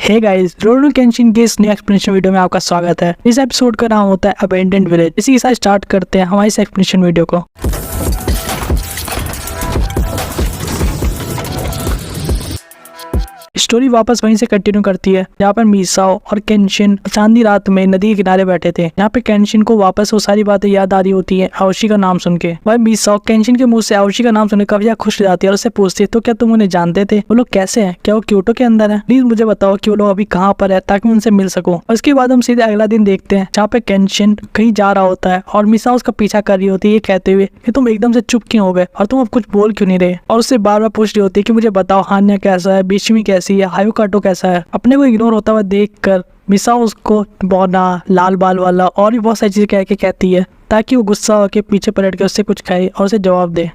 Hey guys, रुरोuni केंशिन के इस new explanation video में आपका स्वागत है। इस एपिसोड का नाम होता है अबैंडन्ड विलेज। इसी के साथ स्टार्ट करते हैं हमारे इस एक्सप्लेनेशन वीडियो को। स्टोरी वापस वहीं से कंटिन्यू करती है जहाँ पर मिसाओ और केंशिन चांदनी रात में नदी के किनारे बैठे थे। यहाँ पे केंशिन को वापस वो सारी बातें याद आ रही होती है आओशी का नाम सुन के। वह मिसाओ केंशिन के मुंह से आओशी का नाम सुनकर काफी ज्यादा खुश हो जाती है और उससे पूछती है, तो क्या तुम उन्हें जानते थे? वो लोग कैसे हैं? क्या वो क्योटो के अंदर है? प्लीज मुझे बताओ कि वो लोग अभी कहाँ पर है ताकि मैं उनसे मिल सकूँ। और उसके बाद हम सीधे अगला दिन देखते हैं जहाँ पे केंशिन कहीं जा रहा होता है और मिसाओ उसका पीछा कर रही होती है, ये कहते हुए कि तुम एकदम से चुप क्यों हो गए और तुम अब कुछ बोल क्यों नहीं रहे। और उससे बार बार पूछ रही होती है कि मुझे बताओ हान्या कैसा है, बिशिमी कैसी है, हायुकाटो कैसा है। अपने को इग्नोर होता हुआ देखकर मिसाओ उसको बौना, लाल बाल वाला और भी बहुत सारी चीजें कह के कहती है ताकि वो गुस्सा होकर पीछे पलट के उससे कुछ कहे और उसे जवाब दे।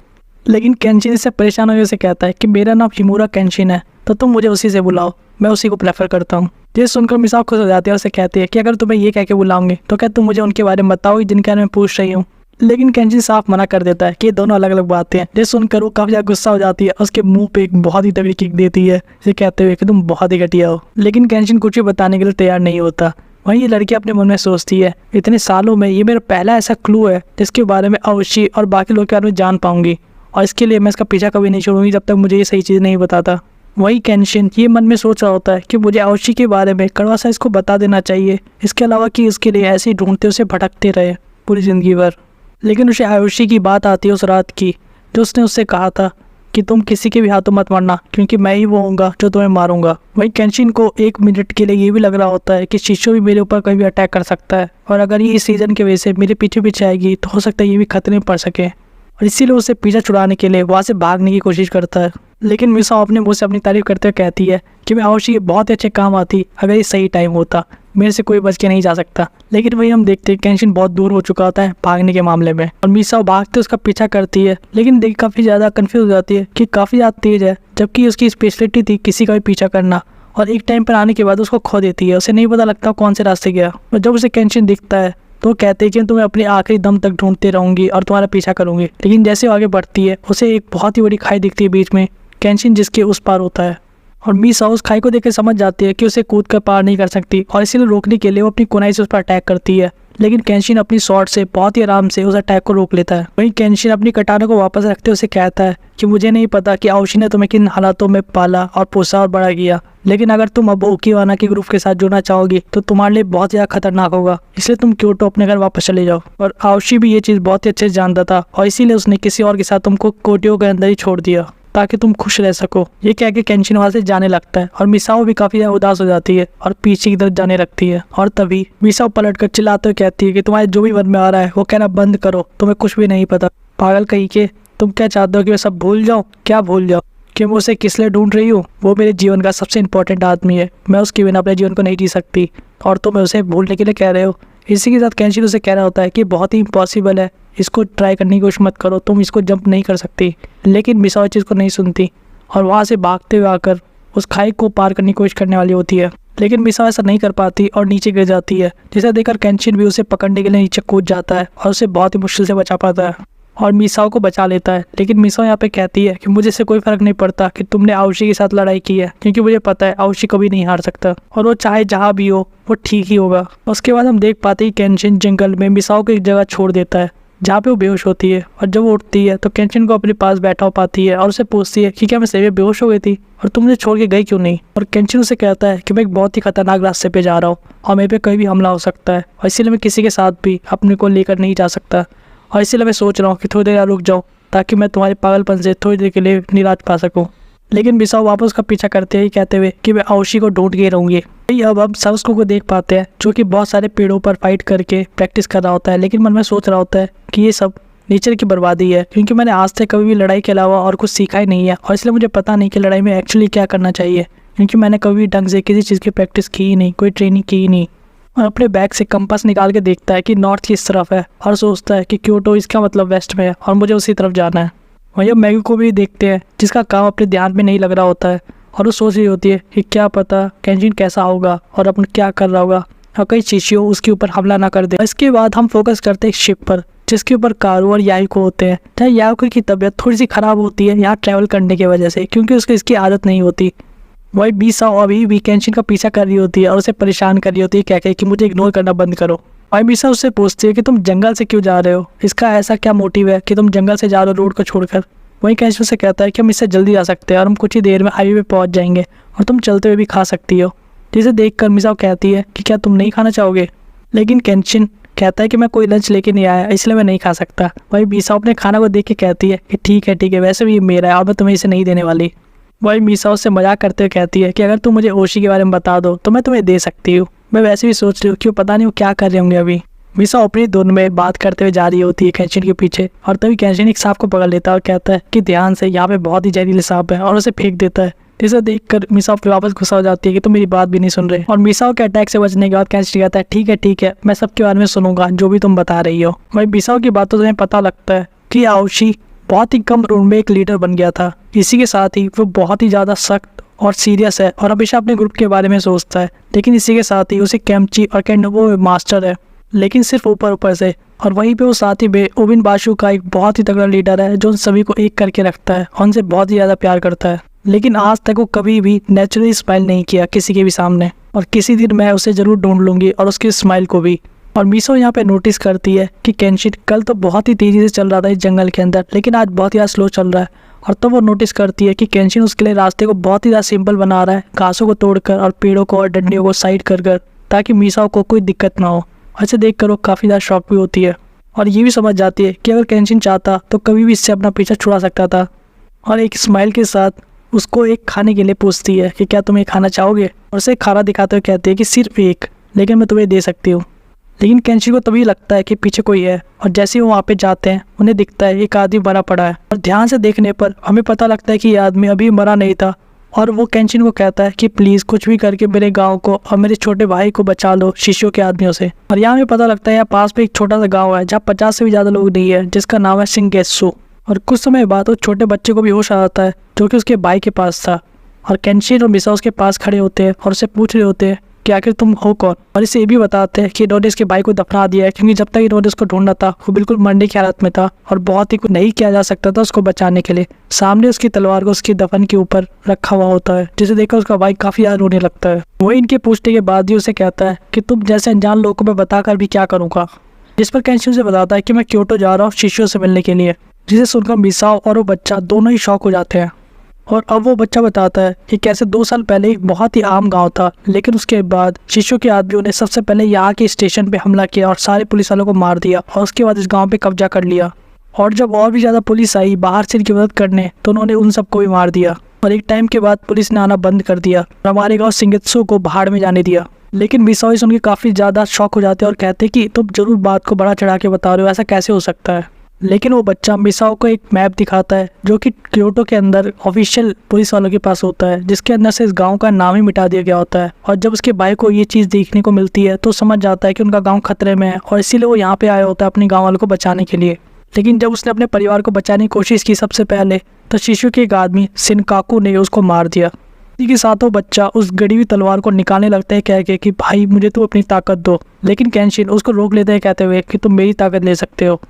लेकिन केंशिन इससे परेशान होकर उसे कहता है कि मेरा नाम हिमुरा केंशिन है, तो तुम मुझे उसी से बुलाओ, मैं उसी को प्रेफर करता हूँ। ये सुनकर मिसाओ खुश हो जाती है और उसे कहती है कि अगर तुम्हें ये कह के बुलाऊंगी तो क्या तुम मुझे उनके बारे में बताओगी जिनके बारे में पूछ रही हूँ। लेकिन केंशिन साफ मना कर देता है कि ये दोनों अलग अलग बातें हैं। ये सुनकर वो काफी ज्यादा गुस्सा हो जाती है और उसके मुंह पे एक बहुत ही तगड़ी किक देती है, इसे कहते हुए कि तुम बहुत ही घटिया हो। लेकिन केंशिन कुछ भी बताने के लिए तैयार नहीं होता। वहीं ये लड़की अपने मन में सोचती है, इतने सालों में ये मेरा पहला ऐसा क्लू है जिसके बारे में आओशी और बाकी लोग के बारे में जान पाऊंगी, और इसके लिए मैं इसका पीछा कभी नहीं छोड़ूंगी जब तक मुझे ये सही चीज़ नहीं बताता। वही केंशिन ये मन में सोच रहा होता है कि मुझे आओशी के बारे में कड़वा सा इसको बता देना चाहिए, इसके अलावा कि इसके लिए ऐसे ही ढूंढते उसे भटकते रहे पूरी जिंदगी भर। लेकिन उसे आओशी की बात आती है उस रात की जो उसने उससे कहा था कि तुम किसी के भी हाथों मत मरना क्योंकि मैं ही वो होऊंगा जो तुम्हें मारूंगा। वहीं केंशिन को एक मिनट के लिए ये भी लग रहा होता है कि शिशो भी मेरे ऊपर कभी भी अटैक कर सकता है, और अगर ये इस सीजन की वजह से मेरे पीछे पीछे आएगी तो हो सकता है ये भी खतरे में पड़ सके, और इसीलिए उसे पीछा छुड़ाने के लिए वहाँ से भागने की कोशिश करता है। लेकिन मिसाओ अपने मुँह से अपनी तारीफ करते हुए कहती है कि मैं आओशी के बहुत अच्छे काम आती अगर ये सही टाइम होता, मेरे से कोई बच के नहीं जा सकता। लेकिन वही हम देखते हैं केंशिन बहुत दूर हो चुका होता है भागने के मामले में, और मिसाओ भागते उसका पीछा करती है लेकिन देख काफ़ी ज़्यादा कंफ्यूज हो जाती है कि काफ़ी ज़्यादा तेज़ है, जबकि उसकी स्पेशलिटी थी किसी का भी पीछा करना, और एक टाइम पर आने के बाद उसको खो देती है, उसे नहीं पता लगता कौन से रास्ते गया। और जब उसे केंशिन दिखता है तो कहते हैं कि तुम्हें अपने आखिरी दम तक ढूंढते रहूंगी और तुम्हारा पीछा करूंगी। लेकिन जैसे वो आगे बढ़ती है उसे एक बहुत ही बड़ी खाई दिखती है बीच में, केंशिन जिसके उस पार होता है, और मिसाओ उस खाई को देखकर समझ जाती है कि उसे कूद कर पार नहीं कर सकती, और इसीलिए रोकने के लिए वो अपनी कुनाई से उस पर अटैक करती है। लेकिन केंशिन अपनी शॉट से बहुत ही आराम से उस अटैक को रोक लेता है। वहीं केंशिन अपनी कटाना को वापस रखते हुए उसे कहता है कि मुझे नहीं पता कि आओशी ने तुम्हें किन हालातों में पाला और पोसा और बड़ा किया, लेकिन अगर तुम अब ओकीवाना के ग्रुप के साथ जुड़ना चाहोगी तो तुम्हारे लिए बहुत ज़्यादा खतरनाक होगा, इसलिए तुम क्योटो अपने घर वापस चले जाओ। और आओशी भी ये चीज़ बहुत ही अच्छे से जानता था, और इसीलिए उसने किसी और के साथ तुमको कोटियो के अंदर ही छोड़ दिया ताकि तुम खुश रह सको। ये कह के केंशिन वहाँ से जाने लगता है, और मिसाओ भी काफी ज्यादा उदास हो जाती है और पीछे की तरफ जाने लगती है। और तभी मिसाओ पलट कर चिल्लाते हुए कहती है कि तुम्हारे जो भी मन में आ रहा है वो कहना बंद करो, तुम्हें कुछ भी नहीं पता। पागल कहीं के, तुम क्या चाहते हो कि मैं सब भूल जाऊँ? क्या भूल जाओ कि मैं उसे किस लिए ढूंढ रही हूँ? वो मेरे जीवन का सबसे इंपॉर्टेंट आदमी है, मैं उसके बिना अपने जीवन को नहीं जी सकती, और तुम उसे भूलने के लिए कह रहे हो। इसी के साथ केंशिन उसे कह रहा होता है कि बहुत ही इम्पॉसिबल है, इसको ट्राई करने की कोशिश मत करो, तुम इसको जंप नहीं कर सकती। लेकिन मिसाओ चीज़ को नहीं सुनती और वहाँ से भागते हुए आकर उस खाई को पार करने की कोशिश करने वाली होती है, लेकिन मिसाओ ऐसा नहीं कर पाती और नीचे गिर जाती है, जिसे देखकर केंशिन भी उसे पकड़ने के लिए नीचे कूद जाता है और उसे बहुत ही मुश्किल से बचा पाता है और मिसाओ को बचा लेता है। लेकिन मिसाओ यहाँ पे कहती है कि मुझे से कोई फर्क नहीं पड़ता कि तुमने आओशी के साथ लड़ाई की है, क्योंकि मुझे पता है आओशी कभी नहीं हार सकता, और वो चाहे जहाँ भी हो वो ठीक ही होगा। उसके बाद हम देख पाते हैं केंशिन जंगल में मिसाओ को एक जगह छोड़ देता है जहाँ पे वो बेहोश होती है, और जब वो उठती है तो केंशिन को अपने पास बैठा हो पाती है और उसे पूछती है कि क्या मैं सही में बेहोश हो गई थी और तुम मुझे छोड़ के गई क्यों नहीं। और केंशिन उसे कहता है कि मैं एक बहुत ही खतरनाक रास्ते पे जा रहा हूँ और मेरे पे कोई भी हमला हो सकता है, और इसीलिए मैं किसी के साथ भी अपने को लेकर नहीं जा सकता, और इसीलिए मैं सोच रहा हूँ कि थोड़ी देर रुक जाऊँ ताकि मैं तुम्हारे पागलपन से थोड़ी देर के लिए निराश पा सकूँ। लेकिन मिसाओ वापस उसका पीछा करते ही कहते हुए कि मैं आओशी को ढूंढ के रहूंगी। अब हम सबस्को को देख पाते हैं जो कि बहुत सारे पेड़ों पर फाइट करके प्रैक्टिस कर रहा होता है, लेकिन मन में सोच रहा होता है कि ये सब नेचर की बर्बादी है, क्योंकि मैंने आज तक कभी भी लड़ाई के अलावा और कुछ सीखा ही नहीं है, और इसलिए मुझे पता नहीं कि लड़ाई में एक्चुअली क्या करना चाहिए, क्योंकि मैंने कभी ढंग से किसी चीज़ की प्रैक्टिस की ही नहीं, कोई ट्रेनिंग की ही नहीं। और अपने बैग से कंपास निकाल के देखता है कि नॉर्थ की इस तरफ है, और सोचता है कि क्योटो इसका मतलब वेस्ट में है और मुझे उसी तरफ जाना है। वहीं अब मैगी को भी देखते हैं जिसका काम अपने ध्यान में नहीं लग रहा होता है, और वो सोच रही होती है कि क्या पता केंशिन कैसा होगा और अपन क्या कर रहा होगा, और कई शिशियो उसके ऊपर हमला ना कर दे। इसके बाद हम फोकस करते हैं शिप पर जिसके ऊपर कारू और याको होते हैं। चाहे याको की तबीयत थोड़ी सी खराब होती है यहाँ ट्रैवल करने की वजह से, क्योंकि उसको इसकी आदत नहीं होती, वही मीसाओ अभी भी केंशिन का पीछा कर रही होती है और उसे परेशान कर रही होती है, कह कि मुझे इग्नोर करना बंद करो। वही मीसाओ उससे पूछती है कि तुम जंगल से क्यों जा रहे हो, इसका ऐसा क्या मोटिव है कि तुम जंगल से जा रहे हो रोड को छोड़कर। वही केंशिन से कहता है कि हम इससे जल्दी जा सकते हैं और हम कुछ ही देर में हाईवे पे पहुंच जाएंगे और तुम चलते हुए भी खा सकती हो। जिसे देखकर मीसाओ कहती है कि क्या तुम नहीं खाना चाहोगे, लेकिन केंशिन कहता है कि मैं कोई लंच लेके नहीं आया इसलिए मैं नहीं खा सकता। वही मीसाओ अपने खाना को देख के कहती है कि ठीक है वैसे भी ये मेरा है और मैं तुम्हें इसे नहीं देने वाली। वही मीसाओ से मजाक करते हुए कहती है कि अगर तुम मुझे ओशी के बारे में बता दो तो मैं तुम्हें दे सकती हूँ। मैं वैसे भी सोच रही हूँ कि वो पता नहीं वो क्या कर रहे होंगे अभी। मीसाओ अपनी धुन में बात करते हुए जा रही होती है केंशिन के पीछे और तभी केंशिन एक सांप को पकड़ लेता है और कहता है कि ध्यान से, यहाँ पे बहुत ही जहरीले सांप है, और उसे फेंक देता है। जिसे देखकर मीसाओ फिर वापस गुस्सा हो जाती है कि तुम मेरी बात भी नहीं सुन रहे। और मीसाओ के अटैक से बचने के बाद केंशिन कहता है ठीक है मैं सबके बारे में सुनूंगा जो भी तुम बता रही हो। वही मीसाओ की बातों से पता लगता है कि आओशी बहुत ही कम उम्र में एक लीडर बन गया था। इसी के साथ ही वो बहुत ही ज़्यादा सख्त और सीरियस है और हमेशा अपने ग्रुप के बारे में सोचता है। लेकिन इसी के साथ ही उसे केमची और केंडोबो में मास्टर है, लेकिन सिर्फ ऊपर से। और वहीं पे वो साथ ही में ओबिन बाशु का एक बहुत ही तगड़ा लीडर है जो उन सभी को एक करके रखता है और उनसे बहुत ही ज़्यादा प्यार करता है। लेकिन आज तक वो कभी भी नेचुरली स्माइल नहीं किया किसी के भी सामने, और किसी दिन मैं उसे ज़रूर ढूंढ लूँगी और उसकी स्माइल को भी। और मीसाओ यहाँ पे नोटिस करती है कि केंशिन कल तो बहुत ही तेज़ी से चल रहा था इस जंगल के अंदर, लेकिन आज बहुत ही ज़्यादा स्लो चल रहा है। और तब वो नोटिस करती है कि केंशिन उसके लिए रास्ते को बहुत ही ज़्यादा सिंपल बना रहा है, घासों को तोड़कर और पेड़ों को और डंडियों को साइड कर ताकि मीसाओ को कोई दिक्कत ना हो। ऐसे देखकर वो काफ़ी ज़्यादा शॉक भी होती है और ये भी समझ जाती है कि अगर केंशिन चाहता तो कभी भी इससे अपना पीछा छुड़ा सकता था। और एक स्माइल के साथ उसको एक खाने के लिए पूछती है कि क्या तुम ये खाना चाहोगे, और उसे खाना दिखाते हुए कहती है कि सिर्फ एक, लेकिन मैं तुम्हें दे सकती हूँ। लेकिन केंशिन को तभी लगता है कि पीछे कोई है, और जैसे ही वो वहाँ पे जाते हैं उन्हें दिखता है एक आदमी मरा पड़ा है। और ध्यान से देखने पर हमें पता लगता है कि ये आदमी अभी मरा नहीं था। और वो केंशिन को कहता है कि प्लीज़ कुछ भी करके मेरे गांव को और मेरे छोटे भाई को बचा लो शिष्यों के आदमियों से। और यहाँ हमें पता लगता है यहाँ पास में एक छोटा सा गाँव है जहाँ 50 से भी ज़्यादा लोग नहीं है, जिसका नाम है शिंगेत्सु। और कुछ समय बाद उस छोटे बच्चे को भी होश आ जाता है जो कि उसके भाई के पास था। और केंशिन और मीसाओ उसके पास खड़े होते हैं और उसे पूछ रहे होते हैं कि आखिर तुम हो कौन। और इसे ये भी बताते हैं कि इन्होंने इसके भाई को दफना दिया है, क्योंकि जब तक इन्होंने उसको ढूंढा था वो बिल्कुल मरने की हालत में था और बहुत ही कुछ नहीं किया जा सकता था उसको बचाने के लिए। सामने उसकी तलवार को उसकी दफन के ऊपर रखा हुआ होता है, जिसे देखकर उसका भाई काफी याद रोने लगता है। वो इनके पूछने के बाद ही उसे कहता है कि तुम जैसे अनजान लोगों को मैं बताकर भी क्या करूँगा। जिस पर केंशिन से बताता है कि मैं क्योटो जा रहा हूँ शिष्यों से मिलने के लिए, जिसे सुनकर मीसाओ और वो बच्चा दोनों ही शॉक हो जाते हैं। और अब वो बच्चा बताता है कि कैसे 2 साल पहले एक बहुत ही आम गांव था, लेकिन उसके बाद शिष्यों के आदमियों ने सबसे पहले यहाँ के स्टेशन पे हमला किया और सारे पुलिस वालों को मार दिया, और उसके बाद इस गांव पे कब्जा कर लिया। और जब और भी ज़्यादा पुलिस आई बाहर से इनकी मदद करने, तो उन्होंने उन सबको भी मार दिया। और एक टाइम के बाद पुलिस ने आना बंद कर दिया और हमारे गाँव शिंगेत्सु को भाड़ में जाने दिया। लेकिन मीसाओ सुन के काफ़ी ज़्यादा शॉक हो जाते हैं और कहते हैं कि तुम जरूर बात को बड़ा चढ़ा के बता रहे हो, ऐसा कैसे हो सकता है। लेकिन वो बच्चा मीसाओ को एक मैप दिखाता है जो कि क्योटो के अंदर ऑफिशियल पुलिस वालों के पास होता है, जिसके अंदर से इस गांव का नाम ही मिटा दिया गया होता है। और जब उसके भाई को ये चीज़ देखने को मिलती है तो समझ जाता है कि उनका गांव खतरे में है, और इसीलिए वो यहाँ पे आया होता है अपने गांव वालों को बचाने के लिए। लेकिन जब उसने अपने परिवार को बचाने की कोशिश की सबसे पहले, तो शिशु के एक आदमी शिनकाकू ने उसको मार दिया। इसी के साथ वो बच्चा उस गड़ी हुई तलवार को निकालने लगता है कह के कि भाई मुझे तो अपनी ताकत दो। लेकिन केंशिन उसको रोक लेते हैं कहते हुए कि तुम मेरी ताकत ले सकते हो,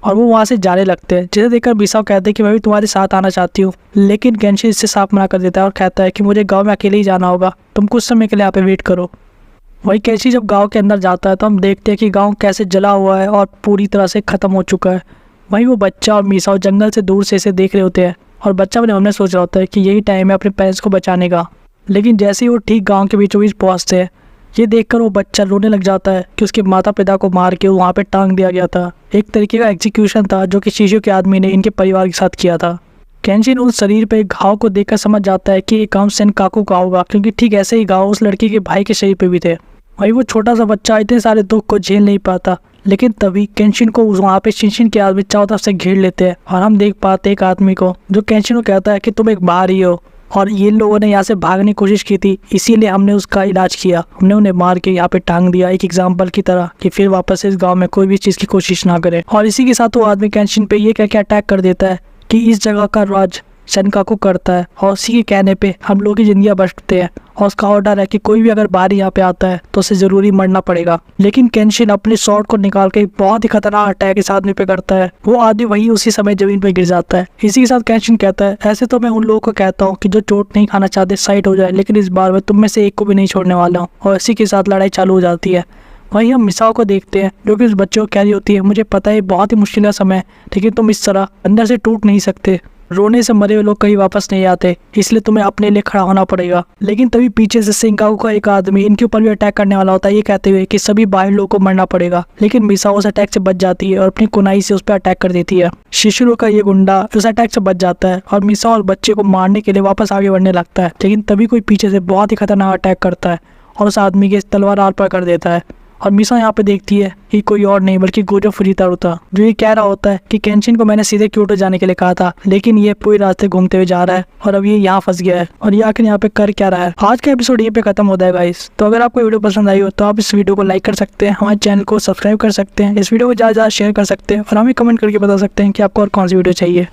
और वो वहाँ से जाने लगते हैं। जिसे देखकर मीसाओ कहते हैं कि मैं भी तुम्हारे साथ आना चाहती हूँ, लेकिन केंशिन इससे साफ मना कर देता है और कहता है कि मुझे गांव में अकेले ही जाना होगा, तुम कुछ समय के लिए यहाँ पे वेट करो। वही केंशिन जब गांव के अंदर जाता है तो हम देखते हैं कि गांव कैसे जला हुआ है और पूरी तरह से ख़त्म हो चुका है। वहीं वो बच्चा और मीसाओ जंगल से दूर से इसे देख रहे होते हैं, और बच्चा अपने मन में सोच रहा होता है कि यही टाइम है अपने पेरेंट्स को बचाने का। लेकिन जैसे ही वो ठीक गाँव के बीचों बीच पहुँचते हैं, ये देखकर वो बच्चा रोने लग जाता है कि उसके माता पिता को मार के वहाँ पे टांग दिया गया था। एक तरीके का एग्जीक्यूशन था जो कि शिशु के आदमी ने इनके परिवार के साथ किया था। केंशिन उस शरीर पे घाव को देखकर समझ जाता है कि ये काम शिनकाकू का होगा, क्योंकि ठीक ऐसे ही घाव उस लड़की के भाई के शरीर पे भी थे। वही वो छोटा सा बच्चा इतने सारे दुख को झेल नहीं पाता, लेकिन तभी केंशिन को वहाँ पे शिनशिन के आदमी चारों तरफ से घेर लेते हैं, और हम देख पाते एक आदमी को जो केंशिन को कहता है कि तुम एक बाहरी हो, और ये लोगों ने यहाँ से भागने की कोशिश की थी, इसीलिए हमने उसका इलाज किया, हमने उन्हें मार के यहाँ पे टांग दिया एक एग्जाम्पल की तरह कि फिर वापस इस गांव में कोई भी चीज़ की कोशिश ना करे। और इसी के साथ वो आदमी केंशिन पे ये कह के अटैक कर देता है कि इस जगह का राज सेनकाकू करता है और उसी के कहने पे हम लोग की जिंदगी बचते हैं और उसका ऑर्डर है कि कोई भी अगर बाहर यहाँ पे आता है तो उसे जरूरी मरना पड़ेगा। लेकिन केंशिन अपने शॉर्ट को निकाल के बहुत ही खतरनाक अटैक इस आदमी पे करता है। वो आदमी वही उसी समय जमीन पे गिर जाता है। इसी के साथ केंशिन कहता है, ऐसे तो मैं उन लोगों को कहता हूँ कि जो चोट नहीं खाना चाहते साइड हो जाए, लेकिन इस बार मैं तुम में से एक को भी नहीं छोड़ने वाला हूँ। और इसी के साथ लड़ाई चालू हो जाती है। वहीं हम मिसाओ को देखते हैं जो कि उस बच्चे को कह रही होती है, मुझे पता है बहुत ही मुश्किल का समय है, लेकिन तुम इस तरह अंदर से टूट नहीं सकते। रोने से मरे हुए लोग कहीं वापस नहीं आते, इसलिए तुम्हें अपने लिए खड़ा होना पड़ेगा। लेकिन तभी पीछे से सेनकाकू का एक आदमी इनके ऊपर भी अटैक करने वाला होता है, ये कहते हुए कि सभी बाहर लोगों को मरना पड़ेगा। लेकिन मिसाओ उस अटैक से बच जाती है और अपनी कुनाई से उस पर अटैक कर देती है। शिशिरो का ये गुंडा उस अटैक से बच जाता है और मिसाओ और बच्चे को मारने के लिए वापस आगे बढ़ने लगता है। लेकिन तभी कोई पीछे से बहुत ही खतरनाक अटैक करता है और उस आदमी की तलवार आर पार कर देता है। और मिसाओ यहाँ पे देखती है कि कोई और नहीं बल्कि गोजो फुजितारो था, जो ये कह रहा होता है कि केंशिन को मैंने सीधे क्योटो जाने के लिए कहा था, लेकिन ये पूरे रास्ते घूमते हुए जा रहा है और अब ये यहाँ फंस गया है और ये आखिर यहाँ पे कर क्या रहा है। आज का एपिसोड ये पे खत्म होता है गाइस। तो अगर आपको वीडियो पसंद आई हो तो आप इस वीडियो को लाइक कर सकते हैं, हमारे चैनल को सब्सक्राइब कर सकते हैं, इस वीडियो को ज़्यादा शेयर कर सकते हैं और हमें कमेंट करके बता सकते हैं कि आपको और कौन सी वीडियो चाहिए।